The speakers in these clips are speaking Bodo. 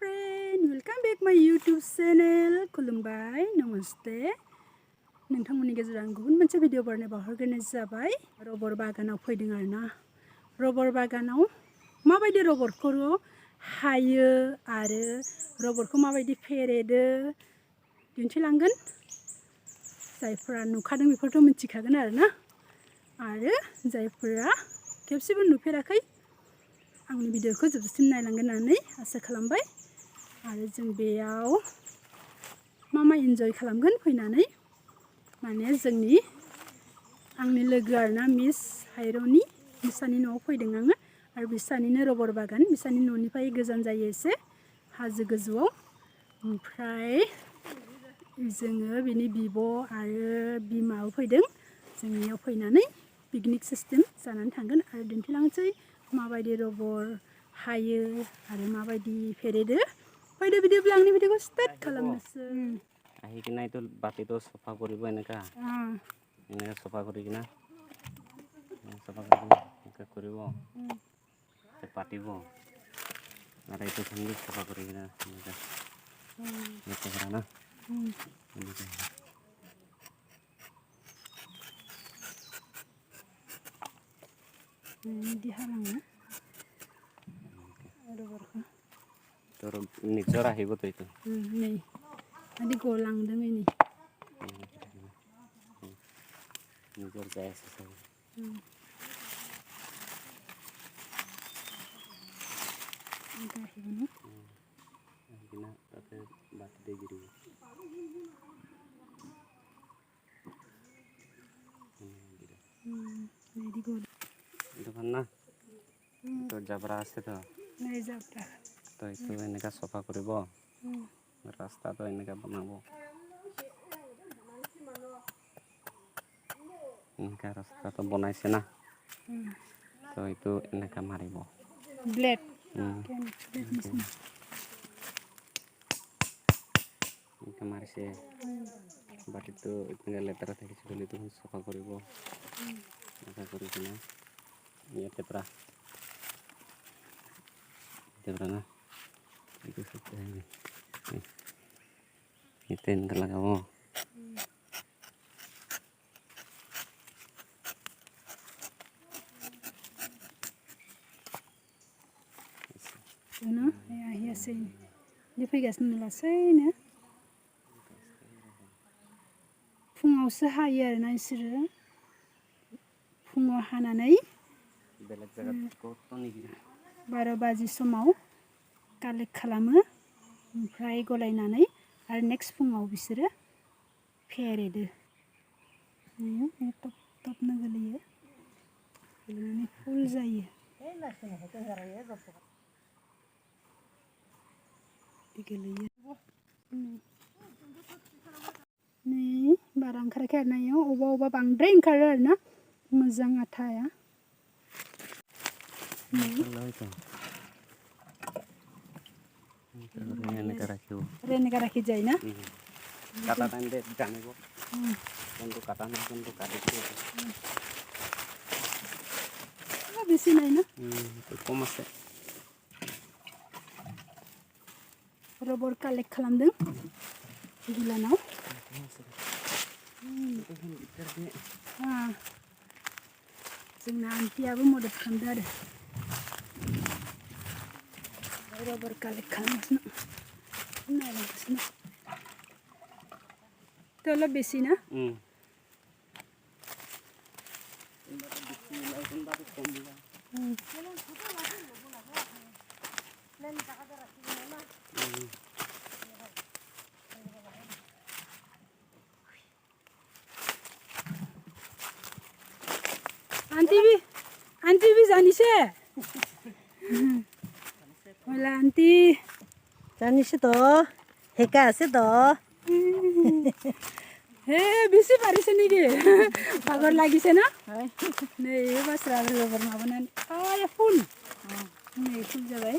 friend, welcome back my YouTube channel. खुलुमबाय, नमस्ते. नोंथांमोननि गेजेराव आं गुबुन मोनसे भिडिअ बानायना बावहरग्रोनाय जाबाय. रबर बागानाव फैदों आरोना. रबर बागानाव माबायदि रबरखौ हायो आरो रबरखौ माबायदि फेरेदो दिन्थिलांगोन. जायफोरा नुखादों बेफोरथ' मिथिखागोन आरोना. आरो जायफोरा खेबसेबो नुफेराखै आंनि भिडिअखौ जोबजासिम नायलांगोन होननानै आसा खालामबाय. आरो जों बेयाव मा इन्जय खालामगोन फैनानै माने जोंनि आंनि लोगो आरोना मिस हायरनि बिसानि न'आव फैदों आङो. आरो बिसानिनो रबर बागान, बिसानि न'निफ्राय गोजान जायो एसे हाजो गोजौआव. ओमफ्राय जोङो बिनि बिब' आरो बिमाबो फैदों. जोंनियाव फैनानै पिकनिक सिस्टेम जानानै थांगोन आरो दिन्थिलांसै माबायदि रबर हायो आरो माबायदि फेरेदो. फैदो बिदिब्ला आंनि भिडिअखौ स्टार्ट खालामनोसै. আহিকিনা এইটো বাতিটো চফা কৰিব এনেকা চফা কৰি কিনা চফা কৰিব পাতিব আৰু এইটো খিনি চফা কৰি কিনা এনেকা না তোৰ নিজৰ আহিব তো এইটো नै আদি গলাंदों नै নিজৰ যাই আছে সব আহিকিনা তাতে বাতিতে গিৰিব এইটো ভাল না তোৰ জাবৰা আছে তো নাই যাবটা তো এইটো এনেকা চফা কৰিব ৰাস্তাটো এনেকা বনাব এনেকা ৰাস্তাটো বনাইছে না তো এইটো এনেকা মাৰিব ব্লেড এনেকা মাৰিছে বাটিটো এনেকা লেতেৰা থাকিছে বুলি এইটো চফা কৰিব এনেকা কৰি কিনে ইয়াতে পৰা না itu sudah ini enggak lah kamu no ya hiasin dia fैगासिनो लासैनो फुङावसो हायो आरोना इसोरो फुङाव हानानै बेलेग जायगा गथ' निगिरा 12 बाजि समाव कालेक्ट खालामो ओमफ्राय गलायनानै आरो नेक्स्ट फुङाव बिसोरो फेरेदो टप टपनो गोलैयो गोलैनानै फुल जायो गोलैयो नै बारा ओंखाराखै आरोना इयाव अबा बांद्राय ओंखारो आरोना मोजां आथाया रेनेगा राखी जाए ना काटा टाइम दे जाने को कोनको काटा नहीं कोनको काटे तो बेसी नहीं ना तो कम আছে रबर कालेक्ट खालामदों गिलानाव जोंना आन्टियाबो मदद खालामदों आरो रबर कालेक्ट खालामगासिनो नायलांगासिनो थेवब्ला बेसी ना आंटी भी जानी से होला आंटी जानी से तो हेका से तो हे बेसी पारिसे नेকি भागर लागिसे ना नै बास्रा रबर माबानानै आया फुल नै फुल जाबाय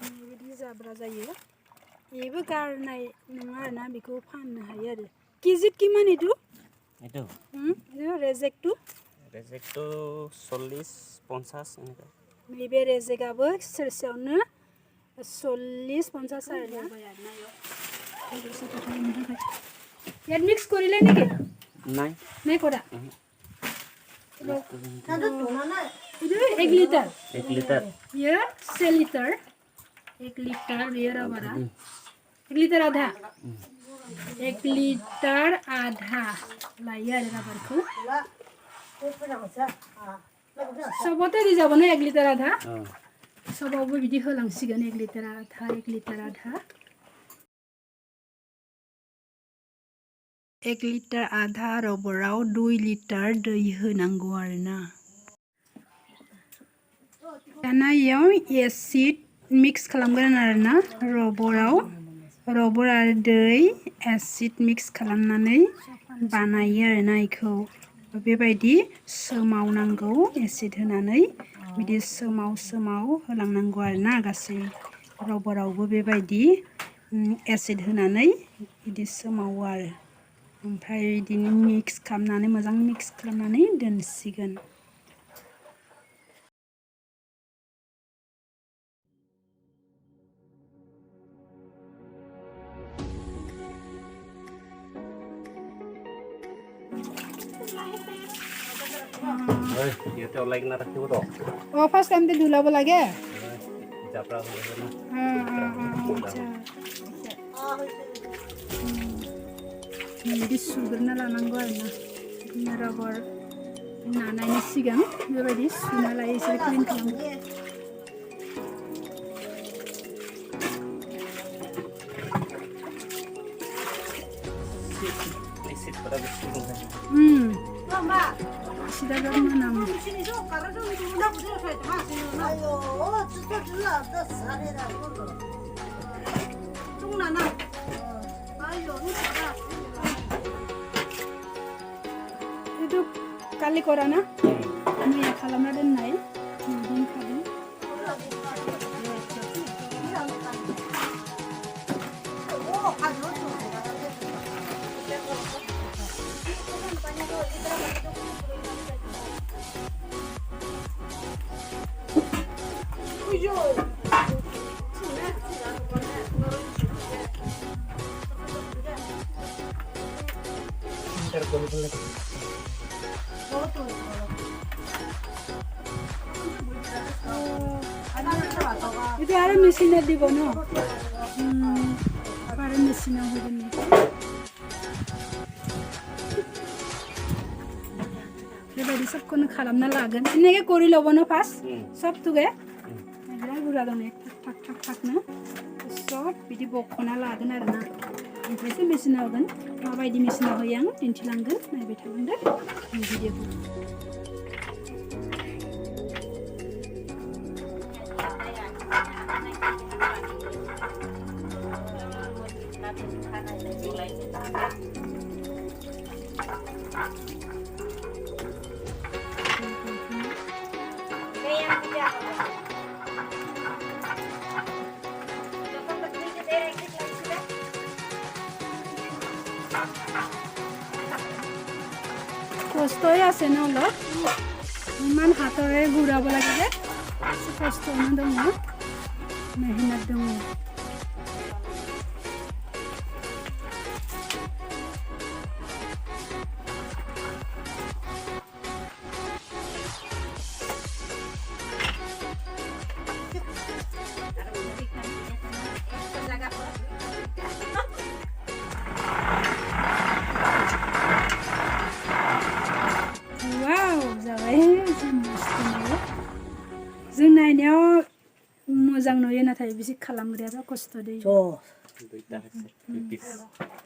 बेबायदि जाब्रा जायो बेबो गारनाय नङा आरोना बेखौ फाननो हायो आरो केजित किमान इदु एटो रेजेक्टु 40 50 এনেকা नैबे रेजेगाबो सेरसेयावनो 40-50 आरो ইয়াত মিক্স কৰিলে নেকি নাই নাই কৰা ಇದು 1 লিটার 1 লিটার ये 6 লিটার 1 লিটার ये रबरा 1 লিটাर आधा 1 লিটাर आधा लायो आरो रबरखौ सबते दि जाबो ना 1 लिटार आधा सबावबो बिदि होलांसिगोन 1 लिटार आधा 1 लिटार आधा 1 लिटार आधा रबराव 2 लिटार दै होनांगौ आरोना दाना याव एसिड मिक्स खालामगोन आरोना रबर आरो दै एसिड मिक्स खालामनानै बानायो आरोना इखौ बेबायदि सोमावनांगौ एसिड होनानै बिदि सोमाव होलांनांगौ आरोना गासै रबरावबो बेबायदि एसिड होनानै बिदि सोमावो आरो ओमफ्राय बिदिनो मिक्स खालामनानै मोजां मिक्स खालामनानै दोनसिगोन ইয়াতে ওলাই কিনা ৰাখিব তো ফাৰ্ষ্ট টাইম ধুলাব লাগে জাপৰা হৈ আছে না बिदि सुग्रोना लानांगौ आरोना रबर नानायनि सिगां बेबायदि सुना लायो एसे क्लिन खालामो 시다 좀 나무 itu kali korana मैया खालामना दोननाय दोनखादों itu ada mesinnya di bono ada mesinnya begini बेबायदि सबखौनो खालामना लागोन इनेके करि लबनो फार्स्ट सब तुगे बिराद बुरजा दं थाक थाक थाकनो सब बिदि बखना लागोन आरोना ओमफ्रायसो मेसिनाव होगोन माबायदि मेसिनाव होयो आं दिन्थिलांगोन नायबाय थागोन दे भिडिअखौ কষ্টই আছে ন অলপ ইমান হাতৰে ঘূৰাব লাগে যে কষ্ট দङ মেহনত দङ जों नायनायाव मोजां नुयो नाथाय बिसि खालामग्रायाबा खस्थ' दै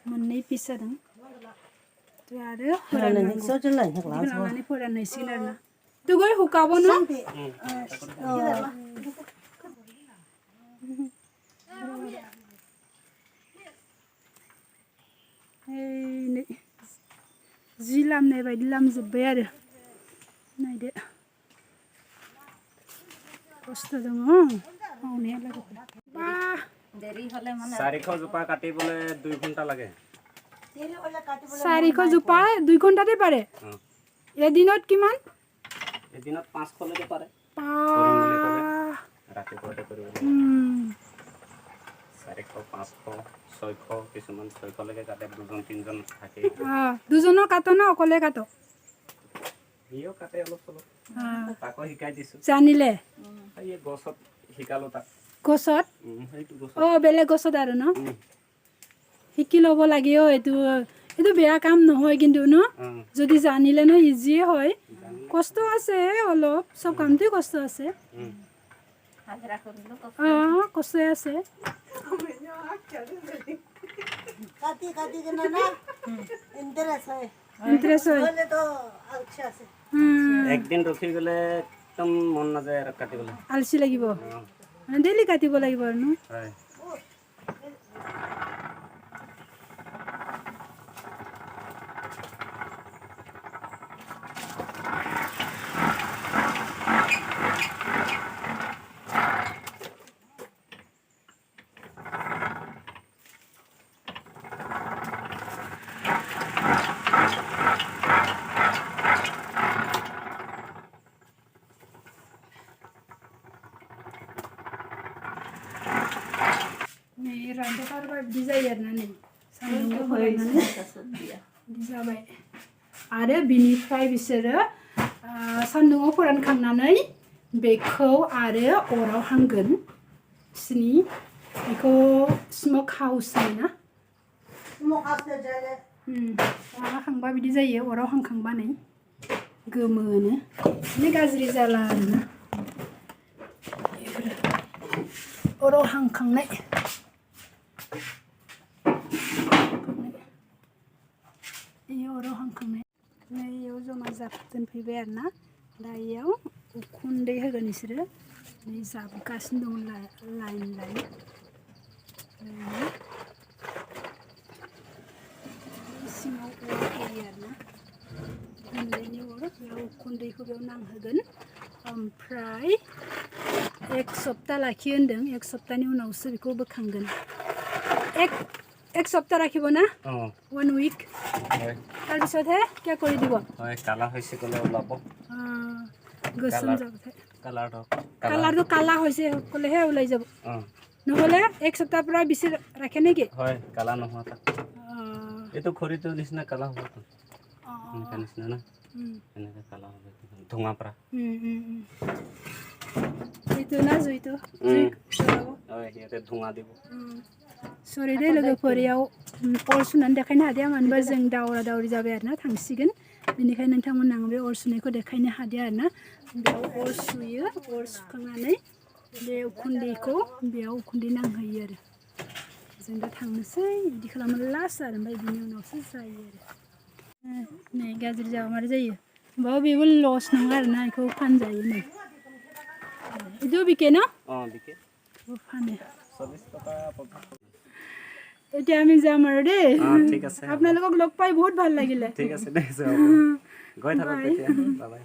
मोननै पिस जादों आरो फोराननानै फोराननायसिगोन आरोना तुगै हुकाबो न जि लामनाय बायदि लामजोब्बाय आरो नायदो কষ্ট দङ मावनाया लोगोफोरा बाह देरि হলে মানে 400 জোপা কাটিবলে 2 ঘন্টা লাগে 400 জোপা 2 ঘন্টাতে পাৰে এদিনত কিমান এদিনত 500 লৈকে পাৰে কৰিম বুলি ক'লে ৰাতিপুৱাতে কৰিব 400 500 600 কিছুমান 600 লৈকে কাটে 2জন 3জন থাকে দুজনৰ কাটো না অকলে কাটো ইও কাটে অলপ অলপ তাকো শিকাই দিছো জানিলে এই গছত শিকালো তাক গছত সেইটো গছত বেলেগ গছত আৰু ন শিকি ল'ব লাগে এইটো বেয়া কাম নহয় কিন্তু ন যদি জানিলে ন ইজিয়ে হয় কষ্ট আছে অলপ সব কামতে কষ্ট আছে কষ্ট আছে কাটি কাটি কেনে না ইন্টারেস্ট হয় হলে তো আচ্ছা আছে একদিন ৰখি গলে একদম মন নাযায় আৰু কাটিবলৈ আলসি লাগিব মানে ডেইলি কাটিব লাগিব আৰু ন হয় रानथ'थारबा बिदि जायो आरोना नै सान्दुंआव फोराननानै बिदि जाबाय आरो बिनिफ्राय बिसोरो सान्दुंआव फोरानखांनानै बेखौ आरो अराव हांगोन बिसोरनि बेखौ स्मक हाउस होनो स्मक हाउस जाले अराव हांबा बिदि जायो अराव हांखांबा नै गोमोनो माने गाज्रि जाला आरोना अराव हांखांनाय अराव हांखांनाय नैयाव जमा दोनफैबाय आरोना दा इयाव उखुन्दै होगोन बिसोरो नै जाबगासिनो दं लाइन लाइन सिङाव अर होयो आरोना गुन्दैनि अर बेयाव उखुन्दैखौ बेयाव नांहोगोन ओमफ्राय 1 सप्ता लाखियो होनदों 1 सप्तानि उनावसो बेखौ बोखांगोन एक सप्ताह राखिब ना 1 उइक তাৰপিছতহে কি কৰি দিব হয় কালা হৈছে কলে ওলাব গোসম যাবতে কালাৰটো কালা হৈছে কলেহে ওলাই যাব নহলে 1 সপ্তাহ পৰা বেছি ৰাখে নেকি হয় কালা নহয় এইটো খৰিটো নিচিনা কালা হ'ব এনেকা নিচিনা না এনেকা কালা হ'ব ধোঁঙা পৰা এইটো না জুইটো হয় ইয়াতে ধোঁঙা দিব सरि दे लोगोफोरियाव अर सुनानै देखायनो हादिया मानो होनबा जों दावरा दावरि जाबाय आरोना थांसिगोन बेनिखायनो नोंथांमोननो आं बे अर सुनायखौ देखायनो हादिया आरोना बेयाव अर सुयो अर सुखांनानै बे उखुन्दैखौ बेयाव उखुन्दै नांहोयो आरो जों दा थांनोसै बिदि खालामो लास्ट आरो ओमफ्राय बिनि उनावसो जायो आरो नै गाज्रि जाबा मारै जायो होमबाबो बेबो लस नङा आरोना बेखौ फानजायो नै बिदिबो बिके न बिके फानो 40 টকা 50 এতিয়া আমি যাম আৰু দেই ঠিক আছে আপোনালোকক লগ পাই বহুত ভাল লাগিলে ঠিক আছে দে গৈ থাকক তেতিয়া বাই বাই